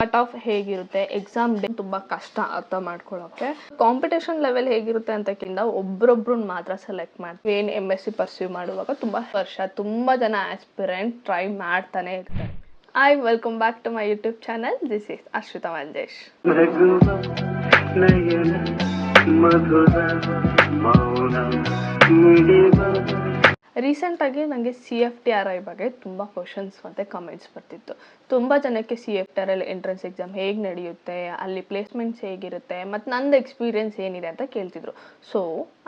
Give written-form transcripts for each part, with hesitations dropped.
Cut off ಹೇಗಿರುತ್ತೆ, exam day ತುಂಬಾ ಕಷ್ಟ ಅರ್ಥ ಮಾಡ್ಕೊಳ್ಳೋಕೆ. ಕಾಂಪಿಟೇಷನ್ ಲೆವೆಲ್ ಹೇಗಿರುತ್ತೆ ಅಂತಕ್ಕಿಂತ ಒಬ್ರೊಬ್ರನ್ನ ಮಾತ್ರ ಸೆಲೆಕ್ಟ್ ಮಾಡ್ತೀವಿ. ಏನ್ MSc ಪರ್ಸ್ಯೂ ಮಾಡುವಾಗ ತುಂಬಾ ಜನ ಆಸ್ಪಿರೆಂಟ್ ಟ್ರೈ ಮಾಡ್ತಾನೆ ಇರ್ತಾರೆ. I welcome back to my YouTube channel. This is Ashwita Manjesh. ರೀಸೆಂಟಾಗಿ ನನಗೆ CFTRI ಬಗ್ಗೆ ತುಂಬ ಕ್ವಶನ್ಸ್ ಮತ್ತು ಕಮೆಂಟ್ಸ್ ಬರ್ತಿತ್ತು. ತುಂಬ ಜನಕ್ಕೆ CFTRI ಎಂಟ್ರೆನ್ಸ್ ಎಕ್ಸಾಮ್ ಹೇಗೆ ನಡೆಯುತ್ತೆ, ಅಲ್ಲಿ ಪ್ಲೇಸ್ಮೆಂಟ್ಸ್ ಹೇಗಿರುತ್ತೆ ಮತ್ತು ನಂದು ಎಕ್ಸ್ಪೀರಿಯನ್ಸ್ ಏನಿದೆ ಅಂತ ಕೇಳ್ತಿದ್ರು. ಸೊ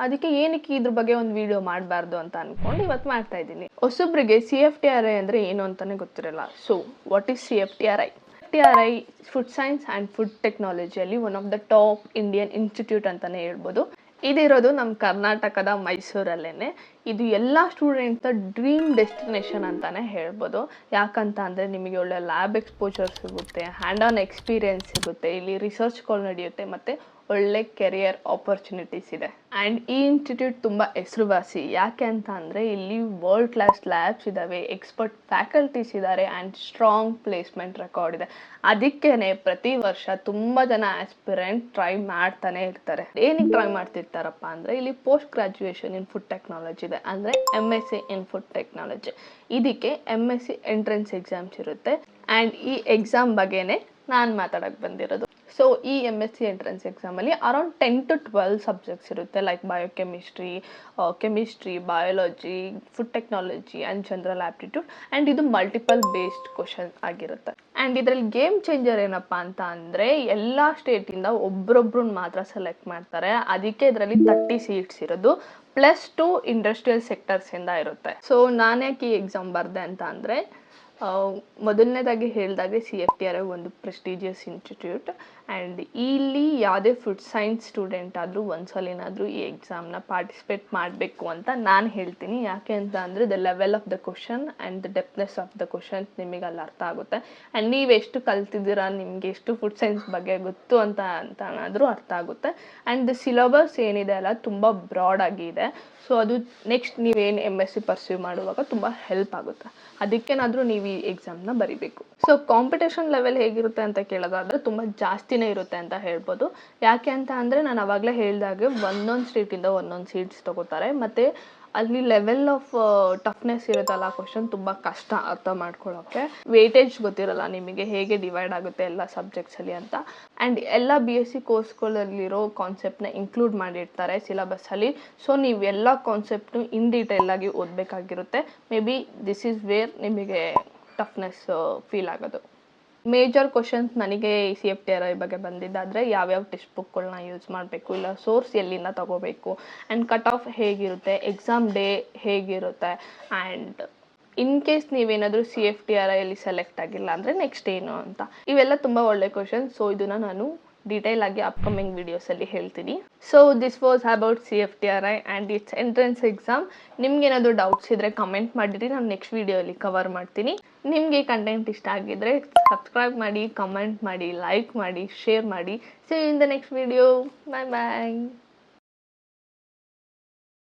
ಅದಕ್ಕೆ ಏನಕ್ಕೆ ಇದ್ರ ಬಗ್ಗೆ ಒಂದು ವಿಡಿಯೋ ಮಾಡಬಾರ್ದು ಅಂತ ಅಂದ್ಕೊಂಡು ಇವತ್ತು ಮಾಡ್ತಾ ಇದ್ದೀನಿ. ಹೊಸಬ್ರಿಗೆ CFTRI ಅಂದರೆ ಏನು ಅಂತಲೇ ಗೊತ್ತಿರಲ್ಲ. So what is CFTRI? CFTRI food science and food ಟೆಕ್ನಾಲಜಿಯಲ್ಲಿ one of the top Indian institute ಅಂತಲೇ ಹೇಳ್ಬೋದು. ಇದಿರೋದು ನಮ್ಮ ಕರ್ನಾಟಕದ ಮೈಸೂರಲ್ಲೇ. ಇದು ಎಲ್ಲ ಸ್ಟೂಡೆಂಟ್ಸ್ ಡ್ರೀಮ್ ಡೆಸ್ಟಿನೇಷನ್ ಅಂತಾನೆ ಹೇಳ್ಬೋದು. ಯಾಕಂತ ಅಂದರೆ ನಿಮಗೆ ಒಳ್ಳೆ ಲ್ಯಾಬ್ ಎಕ್ಸ್ಪೋಜರ್ ಸಿಗುತ್ತೆ, ಹ್ಯಾಂಡ್ ಆನ್ ಎಕ್ಸ್ಪೀರಿಯನ್ಸ್ ಸಿಗುತ್ತೆ, ಇಲ್ಲಿ ರಿಸರ್ಚ್ಗಳು ನಡೆಯುತ್ತೆ ಮತ್ತು ಒಳ್ಳೆ ಕೆರಿಯರ್ ಆಪರ್ಚುನಿಟೀಸ್ ಇದೆ. ಆ್ಯಂಡ್ ಈ ಇನ್ಸ್ಟಿಟ್ಯೂಟ್ ತುಂಬ ಹೆಸರುವಾಸಿ. ಯಾಕೆ ಅಂತ ಅಂದರೆ ಇಲ್ಲಿ ವರ್ಲ್ಡ್ ಕ್ಲಾಸ್ ಲ್ಯಾಬ್ಸ್ ಇದ್ದಾವೆ, ಎಕ್ಸ್ಪರ್ಟ್ ಫ್ಯಾಕಲ್ಟೀಸ್ ಇದ್ದಾರೆ ಆ್ಯಂಡ್ ಸ್ಟ್ರಾಂಗ್ ಪ್ಲೇಸ್ಮೆಂಟ್ ರೆಕಾರ್ಡ್ ಇದೆ. ಅದಕ್ಕೇ ಪ್ರತಿ ವರ್ಷ ತುಂಬ ಜನ ಆಸ್ಪಿರೆಂಟ್ ಟ್ರೈ ಮಾಡ್ತಾನೆ ಇರ್ತಾರೆ. ಏನಕ್ಕೆ ಟ್ರೈ ಮಾಡ್ತಿರ್ತಾರಪ್ಪ ಅಂದರೆ ಇಲ್ಲಿ post graduation in food technology ಇದೆ, ಅಂದರೆ MSc ಇನ್ ಫುಡ್ ಟೆಕ್ನಾಲಜಿ. ಇದಕ್ಕೆ MSc ಎಂಟ್ರೆನ್ಸ್ ಎಕ್ಸಾಮ್ಸ್ ಇರುತ್ತೆ ಆ್ಯಂಡ್ ಈ ಎಕ್ಸಾಮ್ ಬಗ್ಗೆನೇ ನಾನು ಮಾತಾಡೋಕ್ಕೆ ಬಂದಿರೋದು. ಸೊ ಈ MSc ಎಂಟ್ರೆನ್ಸ್ ಎಕ್ಸಾಮಲ್ಲಿ ಅರೌಂಡ್ 10 to 12 ಸಬ್ಜೆಕ್ಟ್ಸ್ ಇರುತ್ತೆ, like chemistry, biology, food technology and general aptitude. And ಇದು ಮಲ್ಟಿಪಲ್ ಬೇಸ್ಡ್ ಕ್ವಶನ್ ಆಗಿರುತ್ತೆ. ಆ್ಯಂಡ್ ಇದರಲ್ಲಿ ಗೇಮ್ ಚೇಂಜರ್ ಏನಪ್ಪ ಅಂತ ಅಂದರೆ ಎಲ್ಲ ಸ್ಟೇಟಿಂದ ಒಬ್ರೊಬ್ರನ್ನ ಮಾತ್ರ ಸೆಲೆಕ್ಟ್ ಮಾಡ್ತಾರೆ. ಅದಕ್ಕೆ ಇದರಲ್ಲಿ 30 ಸೀಟ್ಸ್ ಇರೋದು, +2 ಇಂಡಸ್ಟ್ರಿಯಲ್ ಸೆಕ್ಟರ್ಸಿಂದ ಇರುತ್ತೆ. ಸೊ ನಾನು ಯಾಕೆ ಈ ಎಕ್ಸಾಮ್ ಬರೆದೆ ಅಂತ ಅಂದರೆ, ಮೊದಲನೇದಾಗಿ ಹೇಳಿದಾಗೆ CFTRI ಒಂದು ಪ್ರೆಸ್ಟೀಜಿಯಸ್ ಇನ್ಸ್ಟಿಟ್ಯೂಟ್. ಆ್ಯಂಡ್ ಇಲ್ಲಿ ಯಾವುದೇ ಫುಡ್ ಸೈನ್ಸ್ ಸ್ಟೂಡೆಂಟ್ ಆದರೂ ಒಂದ್ಸಲಿನಾದರೂ ಈ ಎಕ್ಸಾಮ್ನ ಪಾರ್ಟಿಸಿಪೇಟ್ ಮಾಡಬೇಕು ಅಂತ ನಾನು ಹೇಳ್ತೀನಿ. ಯಾಕೆ ಅಂತ ಅಂದರೆ the level of the question and the deepness of the questions ನಿಮಗೆ ಅಲ್ಲಿ ಅರ್ಥ ಆಗುತ್ತೆ. ಆ್ಯಂಡ್ ನೀವು ಎಷ್ಟು ಕಲ್ತಿದ್ದೀರಾ, ನಿಮಗೆ ಎಷ್ಟು ಫುಡ್ ಸೈನ್ಸ್ ಬಗ್ಗೆ ಗೊತ್ತು ಅಂತನಾದರೂ ಅರ್ಥ ಆಗುತ್ತೆ. ಆ್ಯಂಡ್ ದ ಸಿಲೆಬಸ್ ಏನಿದೆ ಅಲ್ಲ ತುಂಬ ಬ್ರಾಡ್ ಆಗಿದೆ. ಸೊ ಅದು ನೆಕ್ಸ್ಟ್ ನೀವೇನು MSc ಪರ್ಸ್ಯೂ ಮಾಡುವಾಗ ತುಂಬ ಹೆಲ್ಪ್ ಆಗುತ್ತೆ. ಅದಕ್ಕೇನಾದರೂ ನೀವು ಈ ಎಕ್ಸಾಮ್ನ ಬರೀಬೇಕು. ಸೊ ಕಾಂಪಿಟೇಷನ್ ಲೆವೆಲ್ ಹೇಗಿರುತ್ತೆ ಅಂತ ಕೇಳೋದಾದರೆ ತುಂಬ ಜಾಸ್ತಿನೇ ಇರುತ್ತೆ ಅಂತ ಹೇಳ್ಬೋದು. ಯಾಕೆ ಅಂತ ಅಂದರೆ ನಾನು ಆವಾಗಲೇ ಹೇಳಿದಾಗೆ ಒಂದೊಂದು ಸ್ಟೇಟಿಂದ ಒಂದೊಂದು ಸೀಟ್ಸ್ ತೊಗೋತಾರೆ ಮತ್ತು ಅಲ್ಲಿ ಲೆವೆಲ್ ಆಫ್ ಟಫ್ನೆಸ್ ಇರುತ್ತಲ್ಲ ಕ್ವಶನ್ ತುಂಬ ಕಷ್ಟ ಅರ್ಥ ಮಾಡ್ಕೊಳ್ಳೋಕ್ಕೆ. ವೇಟೇಜ್ ಗೊತ್ತಿರಲ್ಲ ನಿಮಗೆ ಹೇಗೆ ಡಿವೈಡ್ ಆಗುತ್ತೆ ಎಲ್ಲ ಸಬ್ಜೆಕ್ಟ್ಸಲ್ಲಿ ಅಂತ. ಆ್ಯಂಡ್ ಎಲ್ಲ BSc ಕೋರ್ಸ್ಗಳಲ್ಲಿರೋ ಕಾನ್ಸೆಪ್ಟ್ನ ಇನ್ಕ್ಲೂಡ್ ಮಾಡಿರ್ತಾರೆ ಸಿಲೆಬಸ್ಸಲ್ಲಿ. ಸೊ ನೀವು ಎಲ್ಲ ಕಾನ್ಸೆಪ್ಟ್ನು ಇನ್ ಡೀಟೇಲಾಗಿ ಓದಬೇಕಾಗಿರುತ್ತೆ. Maybe this is where ನಿಮಗೆ ಟಫ್ನೆಸ್ ಫೀಲ್ ಆಗೋದು. ಮೇಜರ್ ಕ್ವಶನ್ಸ್ ನನಗೆ CFTRI ಬಗ್ಗೆ ಬಂದಿದ್ದಾದರೆ ಯಾವ್ಯಾವ ಟೆಕ್ಸ್ಟ್ ಬುಕ್ಗಳನ್ನ ಯೂಸ್ ಮಾಡಬೇಕು, ಇಲ್ಲ ಸೋರ್ಸ್ ಎಲ್ಲಿಂದ ತಗೋಬೇಕು, ಆ್ಯಂಡ್ ಕಟ್ ಆಫ್ ಹೇಗಿರುತ್ತೆ, ಎಕ್ಸಾಮ್ ಡೇ ಹೇಗಿರುತ್ತೆ, ಆ್ಯಂಡ್ ಇನ್ ಕೇಸ್ ನೀವೇನಾದರೂ CFTRIಯಲ್ಲಿ ಸೆಲೆಕ್ಟ್ ಆಗಿಲ್ಲ ಅಂದರೆ ನೆಕ್ಸ್ಟ್ ಏನು ಅಂತ, ಇವೆಲ್ಲ ತುಂಬ ಒಳ್ಳೆ ಕ್ವಶನ್ಸ್. ಸೊ ಇದನ್ನು ನಾನು ಡೀಟೇಲ್ ಆಗಿ ಅಪ್ಕಮಿಂಗ್ ವಿಡಿಯೋಸಲ್ಲಿ ಹೇಳ್ತೀನಿ. So this was about CFTRI and its entrance exam. ನಿಮ್ಗೇನಾದರೂ ಡೌಟ್ಸ್ ಇದ್ದರೆ ಕಮೆಂಟ್ ಮಾಡಿರಿ, ನಾನು ನೆಕ್ಸ್ಟ್ ವಿಡಿಯೋಲಿ ಕವರ್ ಮಾಡ್ತೀನಿ. ನಿಮಗೆ ಕಂಟೆಂಟ್ ಇಷ್ಟ ಆಗಿದ್ದರೆ ಸಬ್ಸ್ಕ್ರೈಬ್ ಮಾಡಿ, ಕಮೆಂಟ್ ಮಾಡಿ, ಲೈಕ್ ಮಾಡಿ, ಶೇರ್ ಮಾಡಿ. See you in the next video. Bye bye.